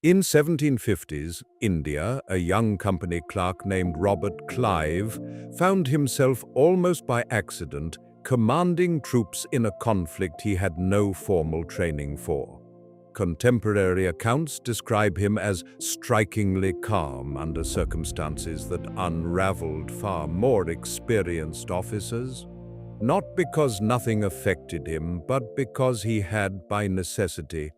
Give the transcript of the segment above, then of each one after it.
In 1750s India, a young company clerk named Robert Clive found himself almost by accident commanding troops in a conflict he had no formal training for. Contemporary accounts describe him as strikingly calm under circumstances that unraveled far more experienced officers, not because nothing affected him, but because he had, by necessity,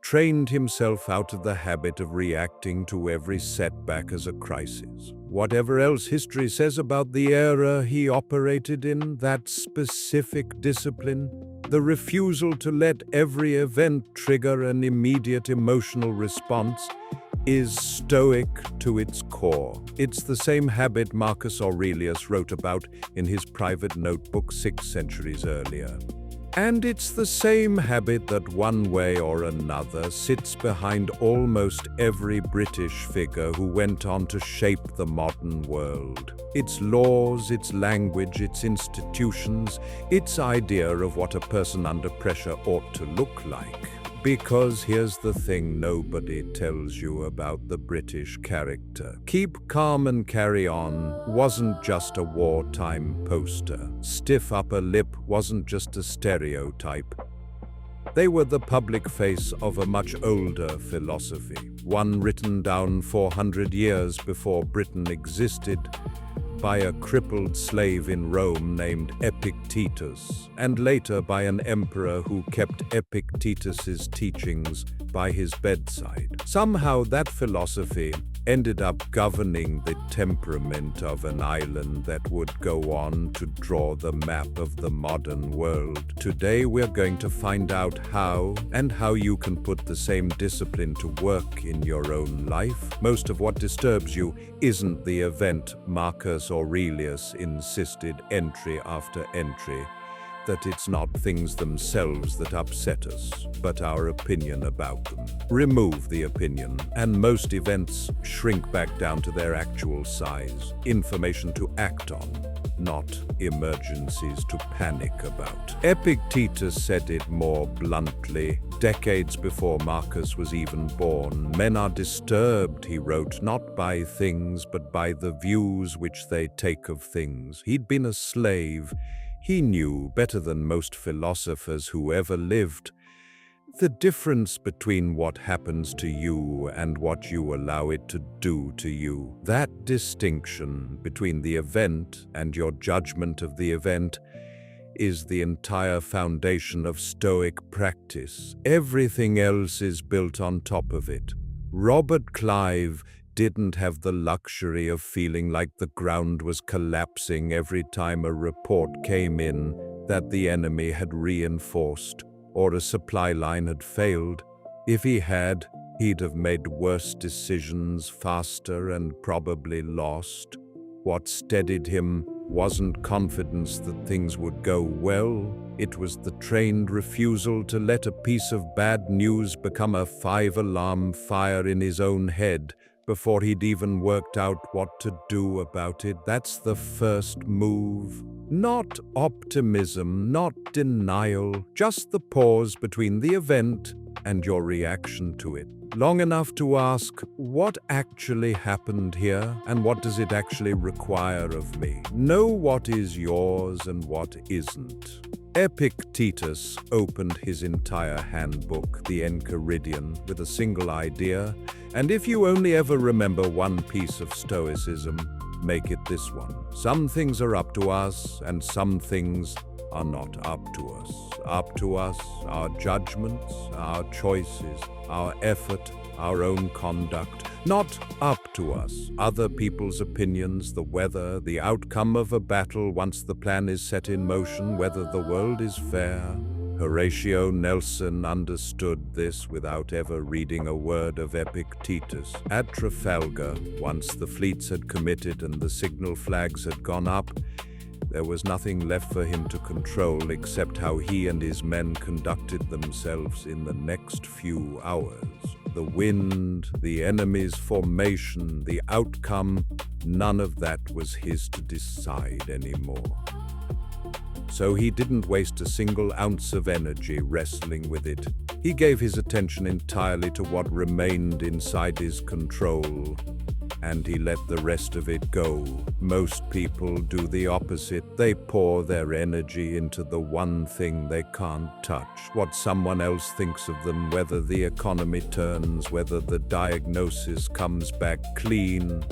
trained himself out of the habit of reacting to every setback as a crisis. Whatever else history says about the era he operated in, that specific discipline, the refusal to let every event trigger an immediate emotional response, is Stoic to its core. It's the same habit Marcus Aurelius wrote about in his private notebook 6 centuries earlier. And it's the same habit that one way or another sits behind almost every British figure who went on to shape the modern world. Its laws, its language, its institutions, its idea of what a person under pressure ought to look like. Because here's the thing nobody tells you about the British character. Keep calm and carry on wasn't just a wartime poster. Stiff upper lip wasn't just a stereotype. They were the public face of a much older philosophy, one written down 400 years before Britain existed, by a crippled slave in Rome named Epictetus, and later by an emperor who kept Epictetus's teachings by his bedside. Somehow that philosophy ended up governing the temperament of an island that would go on to draw the map of the modern world. Today we're going to find out how you can put the same discipline to work in your own life. Most of what disturbs you isn't the event. Marcus Aurelius insisted entry after entry that it's not things themselves that upset us, but our opinion about them. Remove the opinion, and most events shrink back down to their actual size. Information to act on, not emergencies to panic about. Epictetus said it more bluntly. Decades before Marcus was even born, men are disturbed, he wrote, not by things, but by the views which they take of things. He'd been a slave. He knew, better than most philosophers who ever lived, the difference between what happens to you and what you allow it to do to you. That distinction between the event and your judgment of the event is the entire foundation of Stoic practice. Everything else is built on top of it. Robert Clive didn't have the luxury of feeling like the ground was collapsing every time a report came in that the enemy had reinforced or a supply line had failed. If he had, he'd have made worse decisions faster and probably lost. What steadied him wasn't confidence that things would go well. It was the trained refusal to let a piece of bad news become a 5-alarm fire in his own head before he'd even worked out what to do about it. That's the first move. Not optimism, not denial, just the pause between the event and your reaction to it. Long enough to ask, what actually happened here, and what does it actually require of me? Know what is yours and what isn't. Epictetus opened his entire handbook, the Enchiridion, with a single idea, and if you only ever remember one piece of Stoicism, make it this one. Some things are up to us, and some things are not up to us. Up to us, our judgments, our choices, our effort, our own conduct. Not up to us, other people's opinions, the weather, the outcome of a battle once the plan is set in motion, whether the world is fair. Horatio Nelson understood this without ever reading a word of Epictetus. At Trafalgar, once the fleets had committed and the signal flags had gone up, there was nothing left for him to control except how he and his men conducted themselves in the next few hours. The wind, the enemy's formation, the outcome, none of that was his to decide anymore. So he didn't waste a single ounce of energy wrestling with it. He gave his attention entirely to what remained inside his control, and he let the rest of it go. Most people do the opposite. They pour their energy into the one thing they can't touch, what someone else thinks of them, whether the economy turns, whether the diagnosis comes back clean,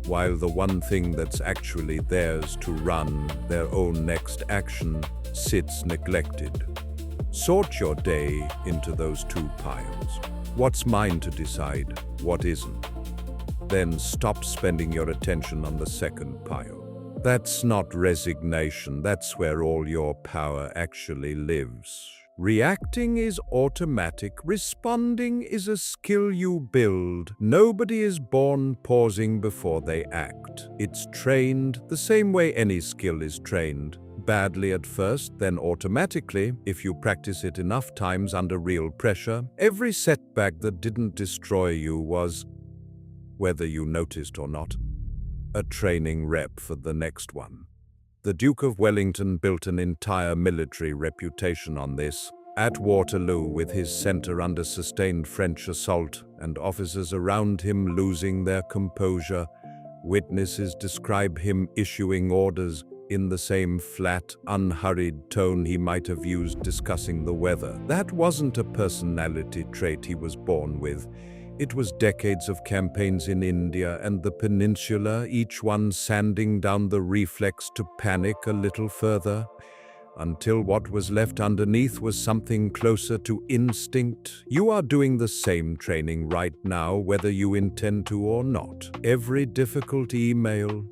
while the one thing that's actually theirs to run, their own next action, sits neglected. Sort your day into those two piles. What's mine to decide, what isn't? Then stop spending your attention on the second pile. That's not resignation, that's where all your power actually lives. Reacting is automatic. Responding is a skill you build. Nobody is born pausing before they act. It's trained the same way any skill is trained. Badly at first, then automatically, if you practice it enough times under real pressure. Every setback that didn't destroy you was, whether you noticed or not, a training rep for the next one. The Duke of Wellington built an entire military reputation on this. At Waterloo, with his centre under sustained French assault and officers around him losing their composure, witnesses describe him issuing orders in the same flat, unhurried tone he might have used discussing the weather. That wasn't a personality trait he was born with. It was decades of campaigns in India and the peninsula, each one sanding down the reflex to panic a little further, until what was left underneath was something closer to instinct. You are doing the same training right now, whether you intend to or not. Every difficult email,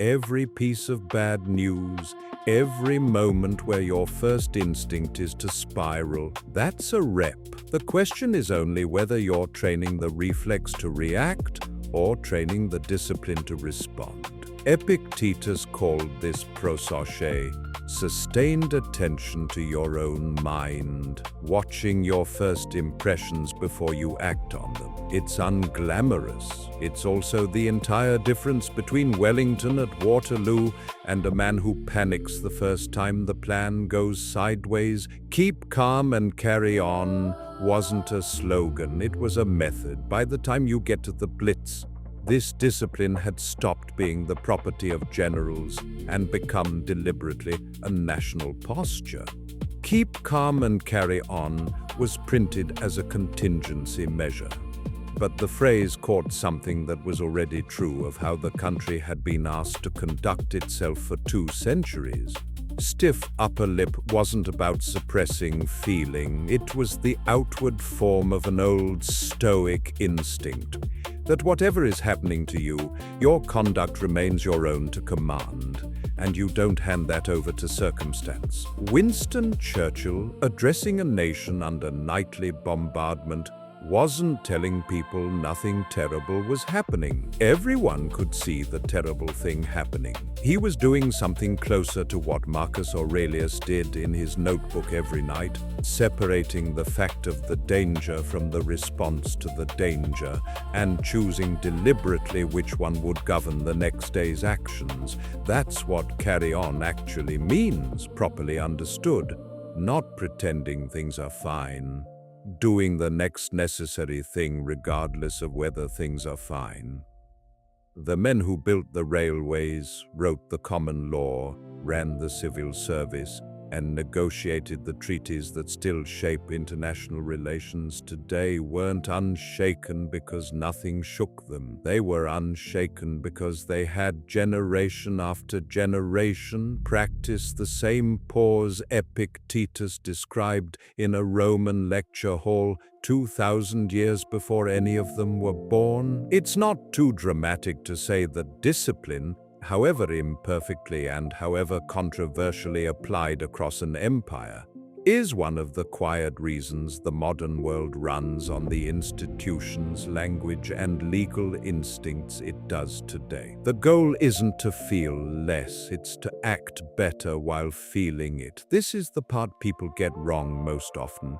every piece of bad news, every moment where your first instinct is to spiral, that's a rep. The question is only whether you're training the reflex to react or training the discipline to respond. Epictetus called this prosoche, sustained attention to your own mind, watching your first impressions before you act on them. It's unglamorous. It's also the entire difference between Wellington at Waterloo and a man who panics the first time the plan goes sideways. Keep calm and carry on wasn't a slogan, it was a method. By the time you get to the Blitz, this discipline had stopped being the property of generals and become deliberately a national posture. Keep calm and carry on was printed as a contingency measure. But the phrase caught something that was already true of how the country had been asked to conduct itself for 2 centuries. Stiff upper lip wasn't about suppressing feeling, it was the outward form of an old Stoic instinct that whatever is happening to you, your conduct remains your own to command, and you don't hand that over to circumstance. Winston Churchill, addressing a nation under nightly bombardment, wasn't telling people nothing terrible was happening. Everyone could see the terrible thing happening. He was doing something closer to what Marcus Aurelius did in his notebook every night, separating the fact of the danger from the response to the danger, and choosing deliberately which one would govern the next day's actions. That's what carry on actually means, properly understood. Not pretending things are fine. Doing the next necessary thing regardless of whether things are fine. The men who built the railways, wrote the common law, ran the civil service, and negotiated the treaties that still shape international relations today weren't unshaken because nothing shook them. They were unshaken because they had generation after generation practiced the same pause Epictetus described in a Roman lecture hall 2,000 years before any of them were born. It's not too dramatic to say that discipline, however imperfectly and however controversially applied across an empire, is one of the quiet reasons the modern world runs on the institutions, language, and legal instincts it does today. The goal isn't to feel less, it's to act better while feeling it. This is the part people get wrong most often,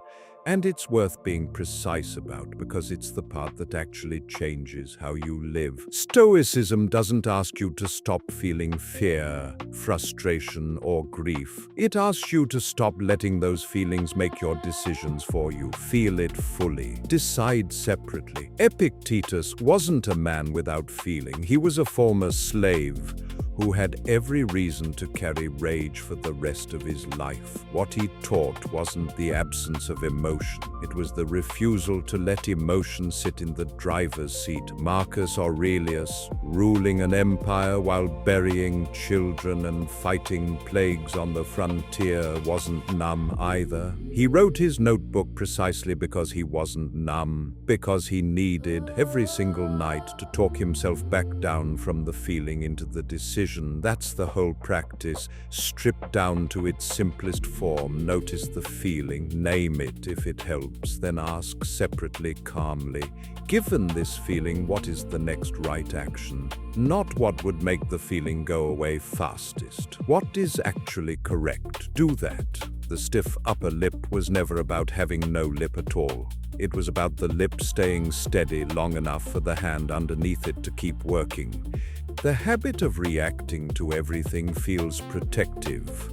And it's worth being precise about because it's the part that actually changes how you live. Stoicism doesn't ask you to stop feeling fear, frustration, or grief. It asks you to stop letting those feelings make your decisions for you. Feel it fully. Decide separately. Epictetus wasn't a man without feeling. He was a former slave who had every reason to carry rage for the rest of his life. What he taught wasn't the absence of emotion. It was the refusal to let emotion sit in the driver's seat. Marcus Aurelius, ruling an empire while burying children and fighting plagues on the frontier, wasn't numb either. He wrote his notebook precisely because he wasn't numb, because he needed every single night to talk himself back down from the feeling into the decision. That's the whole practice, stripped down to its simplest form. Notice the feeling, name it if it helps, then ask separately, calmly, given this feeling, what is the next right action? Not what would make the feeling go away fastest. What is actually correct? Do that. The stiff upper lip was never about having no lip at all. It was about the lip staying steady long enough for the hand underneath it to keep working. The habit of reacting to everything feels protective,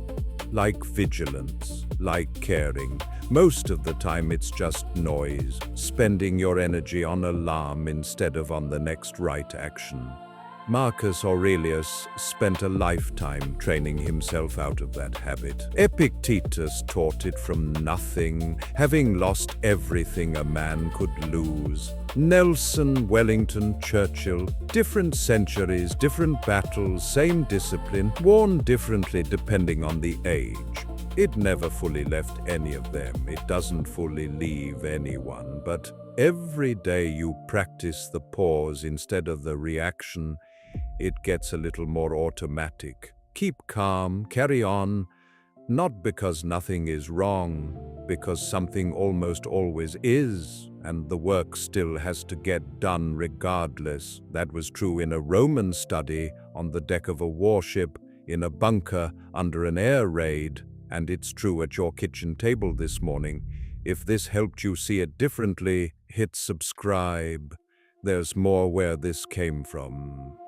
like vigilance, like caring. Most of the time it's just noise, spending your energy on alarm instead of on the next right action. Marcus Aurelius spent a lifetime training himself out of that habit. Epictetus taught it from nothing, having lost everything a man could lose. Nelson, Wellington, Churchill, different centuries, different battles, same discipline, worn differently depending on the age. It never fully left any of them. It doesn't fully leave anyone, but every day you practice the pause instead of the reaction, it gets a little more automatic. Keep calm, carry on, not because nothing is wrong, because something almost always is, and the work still has to get done regardless. That was true in a Roman study, on the deck of a warship, in a bunker, under an air raid, and it's true at your kitchen table this morning. If this helped you see it differently, hit subscribe. There's more where this came from.